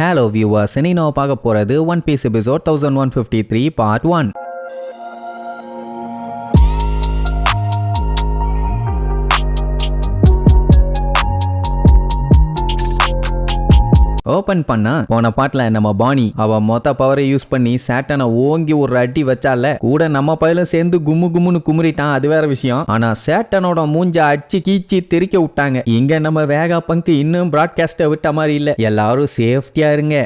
Hello viewers, இன்னைக்கு நம்ம பார்க்க போறது One Piece episode 1153 part 1. Open பண்ணா போன பாட்டுல நம்ம பாணி அவ மொத்த பவரை யூஸ் பண்ணி சேட்டனை ஓங்கி ஒரு அடி வச்சால கூட நம்ம பையலும் சேர்ந்து கும்முன்னு குமுறிட்டான். அது வேற விஷயம். ஆனா சேட்டனோட மூஞ்ச அடிச்சு கீச்சி தெரிக்க விட்டாங்க. இங்க நம்ம வேகா பங்கு இன்னும் பிராட்காஸ்ட விட்ட மாதிரி இல்ல. எல்லாரும் சேஃப்டியா இருங்க,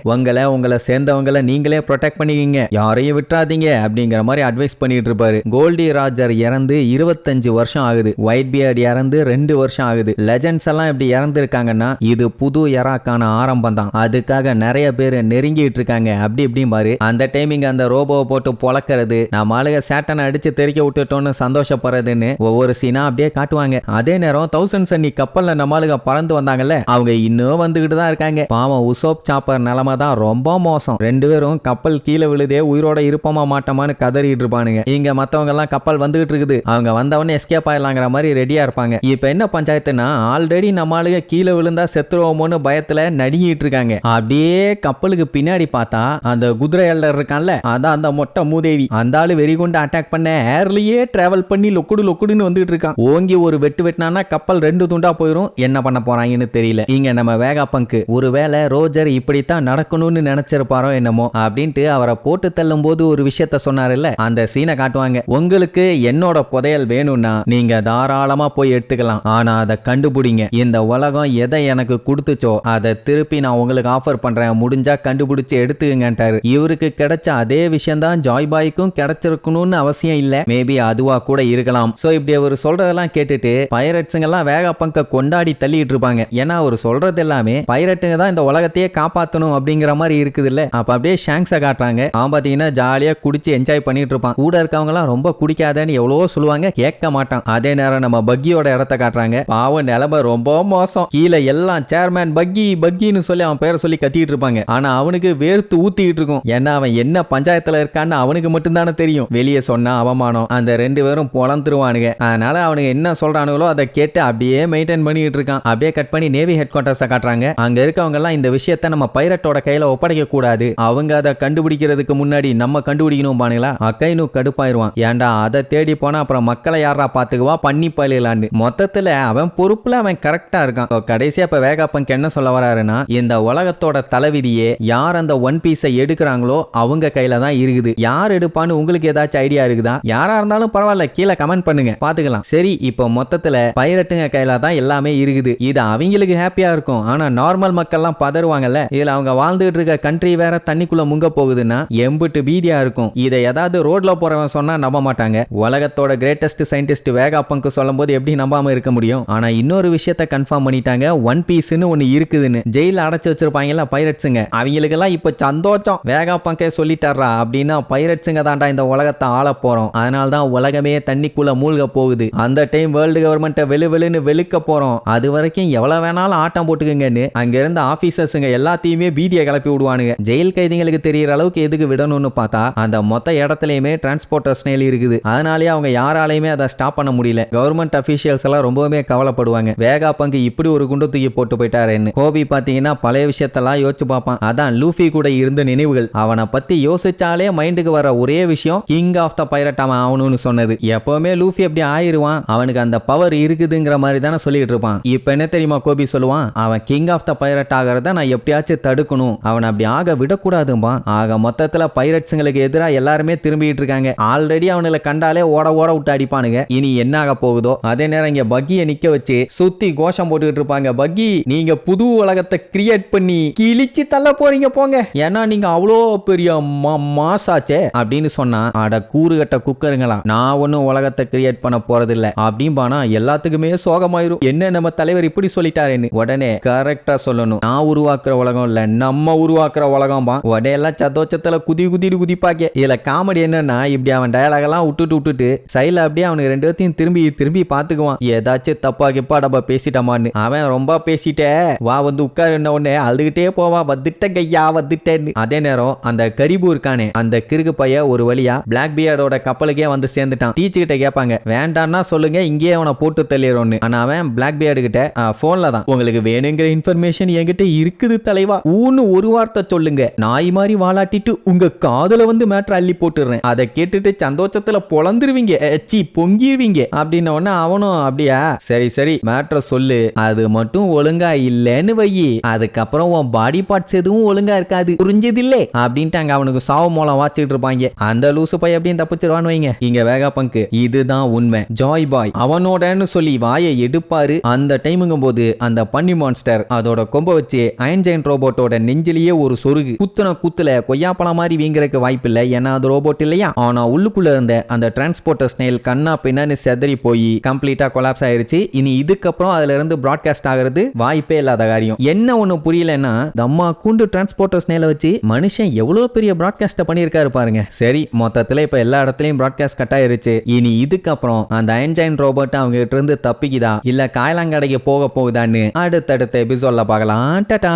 உங்களை சேர்ந்தவங்களை நீங்களே ப்ரொடெக்ட் பண்ணிக்கிங்க, யாரையும் விட்டுறாதீங்க அப்படிங்கிற மாதிரி அட்வைஸ் பண்ணிட்டு இருப்பாரு. கோல்டி ராஜர் இறந்து 25 வருஷம் ஆகுது. ஒயிட் பியர்ட் இறந்து 2 வருஷம் ஆகுது. லெஜெண்ட்ஸ் எல்லாம் இப்படி இறந்து இருக்காங்கன்னா இது புது எராக்கான ஆரம்பம் தான். அதுக்காக நிறைய பேர் நெருங்கிட்டு இருக்காங்க. அப்படி இப்படி பாரு அந்த டைமிங் அந்த ரோபோவை போட்டு பொழக்கிறது, நம்ம ஆளுக சேட்டனை அடிச்சு தெரிக்க விட்டுட்டோன்னு சந்தோஷப்படுறதுன்னு ஒவ்வொரு சீனா அப்படியே காட்டுவாங்க. அதே நேரம் 1000 சன்னி கப்பல்ல நம்ம ஆளுக பறந்து வந்தாங்கல்ல, அவங்க இன்னும் வந்துகிட்டு தான் இருக்காங்க. பாவம் உசோப் சாப்பர் நிலைமை தான் ரொம்ப மோசம். 2 பேரும் கப்பல் கீழே விழுதே உயிரோட இருப்பமா மாட்டோமான்னு கதறிட்டு இருப்பானுங்க. இங்க மத்தவங்க எல்லாம் கப்பல் வந்துகிட்டு இருக்குது, அவங்க வந்தவொடனே எஸ்கேப் ஆயிடலாங்கிற மாதிரி ரெடியா இருப்பாங்க. இப்ப என்ன பஞ்சாயத்துனா ஆல்ரெடி நம்ம ஆளுக கீழே விழுந்தா செத்துருவோமோன்னு பயத்துல நடுங்கிட்டு இருக்காங்க. அப்படியே கப்பலுக்கு பின்னாடி பார்த்தா அந்த குதிரை எல்லர் இருக்கான்ல, அதான் அந்த மொட்டை மூதேவி, அந்த ஆளு வெறி கொண்டு அட்டாக் பண்ண ஏர்லயே டிராவல் பண்ணி லொக்குடுன்னு வந்துட்டு இருக்கான். ஓங்கி ஒரு வெட்டுனா கப்பல் 2 துண்டா போயிரும். என்ன பண்ண போறாங்கன்னு தெரியல. இங்க நம்ம வேகா பங்கு ஒருவேளை ரோஜர் இப்படித்தான் நடக்கணும்னு நினைச்சிருப்பாரோ என்னமோ அப்படின்ட்டு அவரை போட்டு தள்ளும் போது ஒரு விஷயத்த சொன்னார்ல, அந்த சீனை காட்டுவாங்க. உங்களுக்கு என்னோட புதையல் வேணும்னா நீங்க தாராளமா போய் எடுத்துக்கலாம், ஆனா அதை கண்டுபிடிங்க. இந்த உலகம் எதை எனக்கு கொடுத்துச்சோ அதை திருப்பி நான் உங்களுக்கு ஆஃபர் பண்றேன், முடிஞ்சா கண்டுபிடிச்சு எடுத்துக்கங்கன்றாரு. இவருக்கு கிடைச்ச அதே விஷயம் தான் ஜாய் பாய்க்கும் கிடைச்சிருக்கணும்னு அவசியம் இல்ல, மேபி அதுவா கூட இருக்கலாம். சோ இப்படி அவர் சொல்றதெல்லாம் கேட்டுட்டு பைரட்ஸுங்க எல்லாம் வேகா பங்க கொண்டாடி தள்ளிட்டு இருப்பாங்க. ஏன்னா அவர் சொல்றது எல்லாமே பைரட்டுங்க தான் இந்த உலகத்தையே காப்பாத்தணும் அப்படிங்கிற மாதிரி இருக்குது இல்ல. அப்ப அப்படியே ஷாங்ஸை காட்டுறாங்க. அவன் பாத்தீங்கன்னா ஜாலியா குடிச்சு என்ஜாய் பண்ணிட்டு இருப்பான். கூட இருக்கவங்க எல்லாம் ரொம்ப குடிக்காதன்னு எவ்வளவோ சொல்லுவாங்க, கேட்க மாட்டான். அதே நேரம் நம்ம பக்கியோட இடத்த காட்டுறாங்க. பாவம் நிலைமை ரொம்ப மோசம். கீழே எல்லாம் சேர்மேன் பக்கின்னு சொல்லி அவன் பேரை சொல்லி கத்திட்டு இருப்பாங்க. ஆனா அவனுக்கு வேர்த்து ஊத்திட்டு இருக்கும். ஏன்னா அவன் என்ன பஞ்சாயத்துல இருக்கான்னு அவனுக்கு மட்டும்தானே தெரியும். வெளியே சொன்னா அவமானம், அந்த 2 பேரும் பொழந்துருவானுங்க. அதனால அவனுக்கு என்ன சொல்றானுங்களோ அதை கேட்டு அப்படியே மெயின்டைன் பண்ணிட்டு இருக்கான். அப்படியே கட் பண்ணி நேவி ஹெட் குவார்டர்ஸை காட்டுறாங்க. அங்க இருக்கவங்க எல்லாம் இந்த விஷயத்த நம்ம பைரட்டோட கையில ஒப்படைக்க கூடாது, அவங்க அதை கண்டுபிடிக்கிறதுக்கு முன்னாடி நம்ம கண்டுபிடிக்கணும் பானுங்களா. அக்கைனு கடுப்பாயிருவான். ஏன்டா அதை தேடி போனா அப்புறம் மக்களை யாரா பாத்துக்குவா பண்ணி பயிலான்னு. மொத்தத்துல அவன் பொறுப்புல அவன் கரெக்டா இருக்கான். கடைசியா இப்ப வேகா பங்க் என்ன சொல்ல வராருன்னா, இந்த உலகத்தோட தலைவிதியே யார் அந்த ஒன் பீஸை எடுக்கிறாங்களோ அவங்க கையில தான் இருக்குது. யார் எடுப்பான்னு உங்களுக்கு ஏதாச்சும் ஐடியா இருக்குதா? யாரா இருந்தாலும் பரவாயில்ல, கீழே கமெண்ட் பண்ணுங்க, பாத்துக்கலாம். சரி, இப்போ மொத்தத்துல பைரட்டுங்க கையில தான் எல்லாமே இருக்குது. இது அவங்களுக்கு ஹாப்பியா இருக்கும். ஆனா நார்மல் மக்கள்லாம் பதறுவாங்கல்ல. இதுல அவங்க வாழ்ந்துட்டு இருக்க கண்ட்ரி வேற தண்ணிக்குள்ள முங்க போகுதுன்னா எம்பிட்டு பீதியா இருக்கும். இதை ஏதாவது ரோட்ல போறவன் சொன்னா நம்ப மாட்டாங்க. உலகத்தோட கிரேட்டஸ்ட் சயின்டிஸ்ட் வேகா பங்கு சொல்லும் போது எப்படி நம்பாம இருக்க முடியும்? ஆனா இன்னொரு விஷயத்தை கன்ஃபார்ம் பண்ணிட்டாங்க, ஒன் பீஸ்னு ஒன்னு இருக்குதுன்னு. ஜெயில அடைச்சு வச்சிருப்பாங்கல்ல பைரட்ஸுங்க, அவங்களுக்கெல்லாம் இப்ப சந்தோஷம். வேகா பங்கே சொல்லிட்டாரா அப்படின்னா பைரட்ஸுங்க தாண்டா இந்த உலகத்தை ஆள போறோம், அதனால தான் உலகமே தண்ணிக்குள்ள மூழ்க போகுது. அந்த டைம் வேர்ல்டு கவர்மெண்ட்டை வெளுன்னு வெளுக்க போறோம். அது வரைக்கும் எவ்வளவு வேணாலும் ஆட்டம் போட்டுக்குங்கன்னு அங்க இருந்த ஆபீசர்ஸுங்க எல்லாத்தையுமே பீதியை கிளப்பி விடுவானுங்க. ஜெயில் கைதிகளுக்கு தெரியற அளவுக்கு எதுக்கு விடணும்னு பார்த்தா அந்த மொத்த இடத்துலயுமே டிரான்ஸ்போர்ட்டர் ஸ்னேல் இருக்குது. அதனாலேயே அவங்க யாராலையுமே அதை ஸ்டாப் பண்ண முடியல. கவர்மெண்ட் அபிஷியல்ஸ் எல்லாம் ரொம்பவே கவலைப்படுவாங்க, வேகா பங்கு இப்படி ஒரு குண்டு தூக்கி போட்டு போயிட்டாருன்னு. கோபி பாத்தீங்கன்னா பழைய விஷயத்தெல்லாம் யோசிச்சு பார்ப்பான். அதான் லூஃபி கூட இருந்த நினைவுகள். அவனை பத்தி யோசிச்சாலே மைண்டுக்கு வர ஒரே விஷயம் கிங் ஆஃப் த பைரட் அவன் ஆகணும்னு சொன்னது. எப்பவுமே லூஃபி அப்படி ஆயிருவான், அவனுக்கு அந்த பவர் இருக்குதுங்கிற மாதிரி தானே சொல்லிட்டு இருப்பான். இப்ப என்ன தெரியுமா கோபி சொல்லுவான், அவன் கிங் ஆஃப் த பைரட் ஆகிறத நான் எப்படியாச்சும் தடுக்கணும், அவன் அப்படி ஆக விடக்கூடாதும்பா. ஆக மொத்தத்துல பைரட்ஸுங்களுக்கு எதிராக எல்லாருமே திரும்பிட்டு இருக்காங்க. ஆல்ரெடி அவனுல கண்டாலே ஓட விட்டு அடிப்பானுங்க. இனி என்ன ஆக போகுதோ. அதே நேரம் இங்க பக்கியை நிக்க வச்சு சுத்தி கோஷம் போட்டுக்கிட்டு இருப்பாங்க. பக்கி, நீங்க புது உலகத்தை கிரியேட் பண்ணி கிழிச்சு தள்ள போறீங்க போங்க, ஏன்னா நீங்க அவ்வளோ பெரிய மாசாச்சே அப்படின்னு சொன்னா, அட கூறுகட்ட குக்கருங்களா, நான் ஒன்னும் உலகத்தை கிரியேட் பண்ண போறது இல்ல அப்படின்பானா எல்லாத்துக்குமே சோகமாயிரும். என்ன நம்ம தலைவர் இப்படி சொல்லிட்டாருன்னு. உடனே கரெக்டா சொல்லணும், நான் உருவாக்குற உலகம் இல்ல நம்ம உருவாக்குற உலகம் பா. உடனே எல்லாம் சத்தோச்சத்துல குதிப்பாக்க. இதுல காமெடி என்னன்னா, இப்படி அவன் டயலாக் எல்லாம் விட்டுட்டு சைல அப்படியே அவனுக்கு 2 பேர்த்தையும் திரும்பி பாத்துக்குவான். ஏதாச்சும் தப்பா கிப்பா டப்பா பேசிட்டமான்னு. அவன் ரொம்ப பேசிட்டே வா வந்து உட்காரு உடனே அழுதுகிட்டே போவா, வந்துட்டேன் கையா வந்துட்டேன்னு. அதே நேரம் அந்த கரிபு இருக்கானே, அந்த கிறுக்கு பைய ஒரு வழியா பிளாக் பியர்டோட கப்பலுக்கே வந்து சேர்ந்துட்டான். டீச்சர் கிட்ட கேட்பாங்க, வேண்டான்னா சொல்லுங்க, இங்கேயே அவனை போட்டு தள்ளிடுறோன்னு. ஆனா அவன் பிளாக் பியர்டு கிட்ட போன்ல தான், உங்களுக்கு வேணுங்கிற இன்ஃபர்மேஷன் என்கிட்ட இருக்குது தலைவா, ஊன்னு ஒரு வார்த்தை சொல்லுங்க, நாய் மாதிரி வாலாட்டிட்டு உங்க காதுல வந்து மேட்ரு அள்ளி போட்டுறேன், அதை கேட்டுட்டு சந்தோஷத்துல பொழந்துருவீங்க, பொங்கிருவீங்க அப்படின்னு. அவனும் அப்படியா, சரி சரி மேட்ரை சொல்லு, அது மட்டும் ஒழுங்கா இல்லன்னு வையி, அதுக்கப்புறம் உன் பாடி பார்ட்ஸ் எதுவும் ஒழுங்கா இருக்காது, புரிஞ்சதில்லை அப்படின்ட்டு அவனுக்கு சாவு மூலம் வாச்சிட்டு இருப்பாங்க. அந்த லூசு பைய அப்படியே தப்பிச்சிருவான்னு வைங்க. இங்க வேகா பங்கு இதுதான் உண்மை. ஜாய் பாய் அவனோடன்னு சொல்லி வாயை எடுப்பாரு. அந்த டைமுங்கும் போது அந்த பன்னி மான்ஸ்டர் அதோட கொம்ப வச்சு அயன் ஜெயன்ட் ரோபோட்டோட நெஞ்சிலேயே ஒரு சொருகு குத்துன குத்துல கொய்யாப்பழம் மாதிரி வீங்கறதுக்கு வாய்ப்பு இல்லை, ஏன்னா அது ரோபோட் இல்லையா. ஆனா உள்ளுக்குள்ள இருந்த அந்த டிரான்ஸ்போர்ட்டர் ஸ்னேல் கண்ணா பின்னான்னு செதறி போய் கம்ப்ளீட்டா கொலாப்ஸ் ஆயிருச்சு. இனி இதுக்கப்புறம் அதுல இருந்து பிராட்காஸ்ட் ஆகிறது வாய்ப்பே இல்லாத காரியம். என்ன ஒண்ணு புரியலன்னா, தம்மா கூண்டு டிரான்ஸ்போர்ட்டர் ஸ்னேல வச்சு மனுஷன் எவ்வளவு பெரிய பிராட்காஸ்ட் பண்ணியிருக்காரு பாருங்க. சரி, மொத்தத்துல இப்ப எல்லா இடத்துலயும் பிராட்காஸ்ட் கட் ஆயிருச்சு. இனி இதுக்கப்புறம் அந்த அயன் ஜெயன்ட் ரோபோட் அவங்க கிட்ட இருந்து தப்பிக்குதா இல்ல காயலாங்கடைக்கு போக போகுதான்னு அடுத்தடுத்த எபிசோட்ல பார்க்கலாம். டாடா.